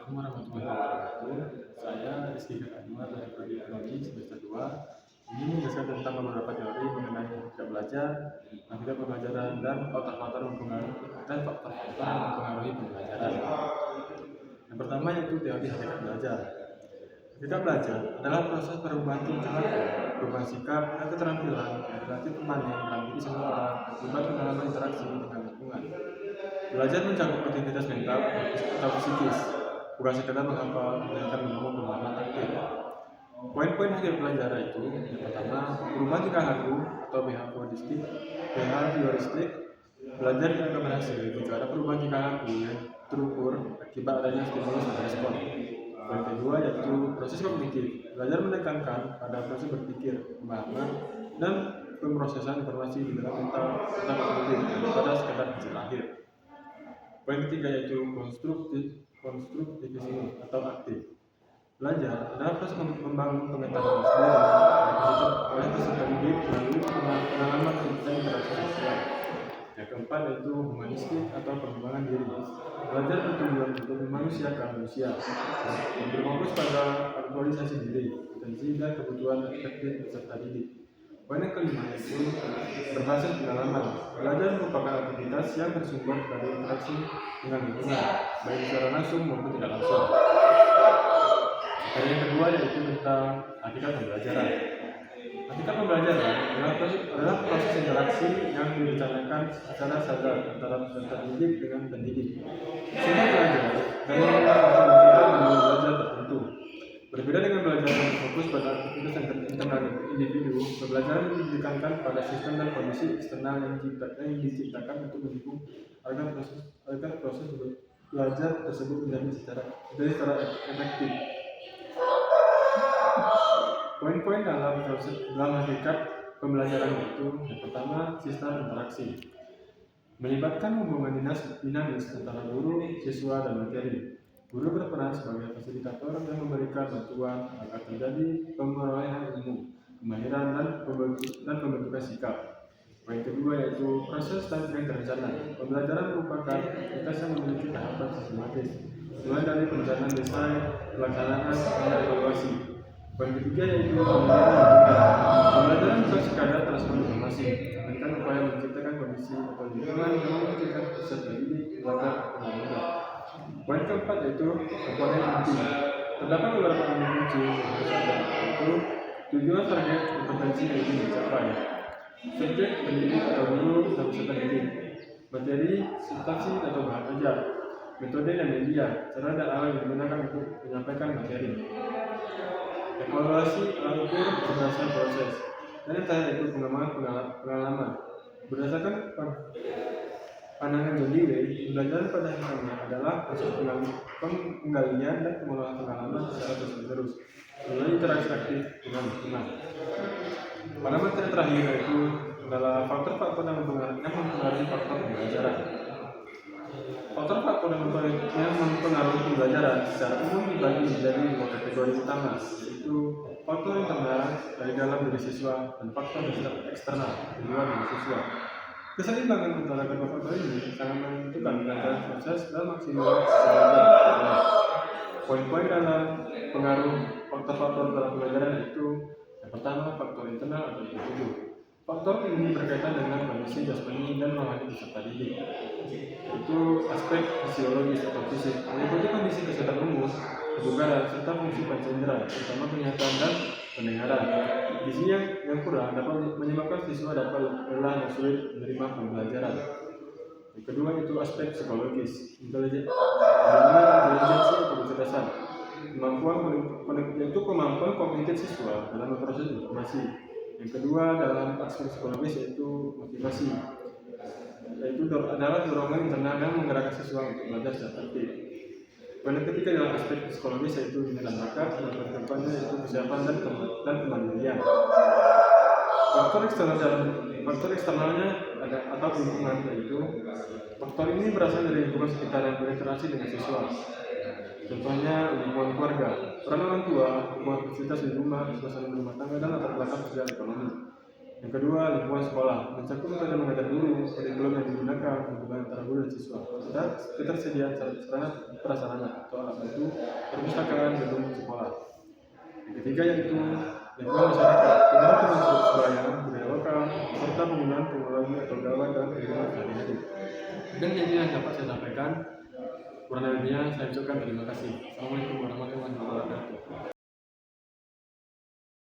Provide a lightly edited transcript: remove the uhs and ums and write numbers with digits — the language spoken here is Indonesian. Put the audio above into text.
Assalamualaikum warahmatullahi wabarakatuh. Saya Rizky Anwar dari Prodi Ekonomi semester 2. Ini menjelaskan tentang beberapa teori mengenai tidak belajar, metode pembelajaran, dan faktor-faktor yang mempengaruhi pembelajaran. Yang pertama yaitu teori hakikat belajar. Hakikat belajar adalah proses perubahan tingkah laku, perubahan sikap, dan keterampilan yang relatif permanen dalam diri seseorang akibat pengalaman interaksi dengan lingkungan. Belajar mencakup aktivitas mental atau psikis, bukan sekedar menghafal, melainkan membangun pemahaman aktif. Poin-poin hasil pelajaran itu, yang pertama, perubahan tingkah laku atau behavioristik. Belajar yang akan berhasil jika ada perubahan tingkah laku yang terukur akibat adanya stimulus dan respon. Poin kedua yaitu proses kognitif. Belajar menekankan pada proses berpikir, pemahaman, dan pemrosesan informasi di dalam mental atau kognitif daripada sekedar hasil akhir. Poin ketiga yaitu konstruktivisme atau aktif. Belajar adalah proses membangun pengetahuan sendiri oleh peserta didik melalui pengalaman dan interaksi sosial. Yang keempat yaitu humanistik atau pengembangan diri. Belajar bertujuan untuk memanusiakan manusia yang berfokus pada aktualisasi diri, potensi dan kebutuhan efektif peserta didik. Poin yang kelima yaitu berbasis pengalaman. Belajar merupakan aktivitas yang bersumber dari interaksi dengan lingkungan, baik secara langsung maupun tidak langsung. Dan yang kedua yaitu tentang hakikat pembelajaran. Hakikat pembelajaran adalah proses interaksi yang direncanakan secara sadar antara peserta didik dengan pendidik. Sehingga belajar dan belajar tertentu. Berbeda dengan belajar yang fokus pada aktivitas internal individu, pembelajaran ditekankan pada sistem dan kondisi eksternal yang diciptakan untuk mendukung agar proses belajar tersebut menjadi secara efektif. Poin-poin dalam hakikat pembelajaran itu, yang pertama, sistem interaksi. Melibatkan hubungan dinamis antara guru, siswa, dan materi. Guru berperan sebagai fasilitator yang memberikan bantuan agar terjadi pemerolehan ilmu, kemahiran, dan pembentukan sikap. Poin kedua yaitu proses yang terencana. Pembelajaran merupakan aktivitas yang memiliki tahapan sistematis, mulai dari perencanaan desain, pelaksanaan, hingga evaluasi. Poin ketiga yaitu pembelajaran bukan sekadar transfer informasi, melainkan upaya menciptakan kondisi atau lingkungan yang memungkinkan peserta didik belajar dengan mudah. Poin keempat yaitu komponen inti. Terdapat beberapa komponen kunci yang harus ada, yaitu tujuan, target, kompetensi yang ingin dicapai, subjek, pendidik atau guru dan peserta didik, materi, substansi atau bahan ajar, metode dan media, cara dan alat yang digunakan untuk menyampaikan materi, evaluasi, alat ukur, berdasarkan proses, dan yang terakhir itu pengembangan pengalaman. Berdasarkan pandangan John Dewey, pembelajaran pada hakikatnya adalah proses penggalian dan pengolahan pengalaman secara terus-menerus melalui interaksi aktif dengan lingkungan. Pada materi terakhir yaitu adalah faktor-faktor yang mempengaruhi faktor pembelajaran. Faktor-faktor yang mempengaruhi pembelajaran secara umum dibagi menjadi dua kategori utama, yaitu faktor internal dari dalam diri siswa dan faktor eksternal di luar diri siswa. Keseimbangan antara kedua faktor ini sangat menentukan kelancaran proses dan maksimal belajar. Poin-poin dalam pengaruh faktor-faktor dalam pembelajaran itu, yang pertama faktor internal atau individu. Faktor ini berkaitan dengan kondisi jasmani dan rohani peserta didik, yaitu aspek fisiologis atau fisik, meliputi kondisi kesehatan umum, kebugaran, serta fungsi panca-indera, terutama penglihatan dan pendengaran. Gizi yang kurang dapat menyebabkan siswa dapat lelah dan sulit menerima pembelajaran. Yang kedua itu aspek psikologis, intelijensi atau kecerdasan, yaitu kemampuan kognitif siswa dalam memproses informasi. Yang kedua dalam aspek psikologis yaitu motivasi, yaitu adalah dorongan internal yang menggerakkan siswa untuk belajar secara tertib. Poin ketiga dalam aspek psikologis yaitu minat dan bakat, dan kedepannya yaitu kesiapan dan kemandirian. Faktor eksternalnya ada atau lingkungan, yaitu faktor ini berasal dari lingkungan sekitar yang berinteraksi dengan siswa. Contohnya lingkungan keluarga, peran orang tua, lingkungan fasilitas di rumah, suasana rumah tangga, dan latar belakang sosial ekonomi. Yang kedua, lingkungan sekolah mencakup metode mengajar guru, kurikulum yang digunakan, hubungan antara guru dan siswa, serta ketersediaan sarana prasarana atau alat bantu perpustakaan gedung sekolah. Yang ketiga yaitu lingkungan masyarakat, dengan teman sebaya, budaya lokal, serta penggunaan teknologi atau gawai dalam kehidupan sehari-hari. Dan yang dapat saya sampaikan. Kurang lebihnya saya ucapkan terima kasih. Assalamualaikum warahmatullahi wabarakatuh.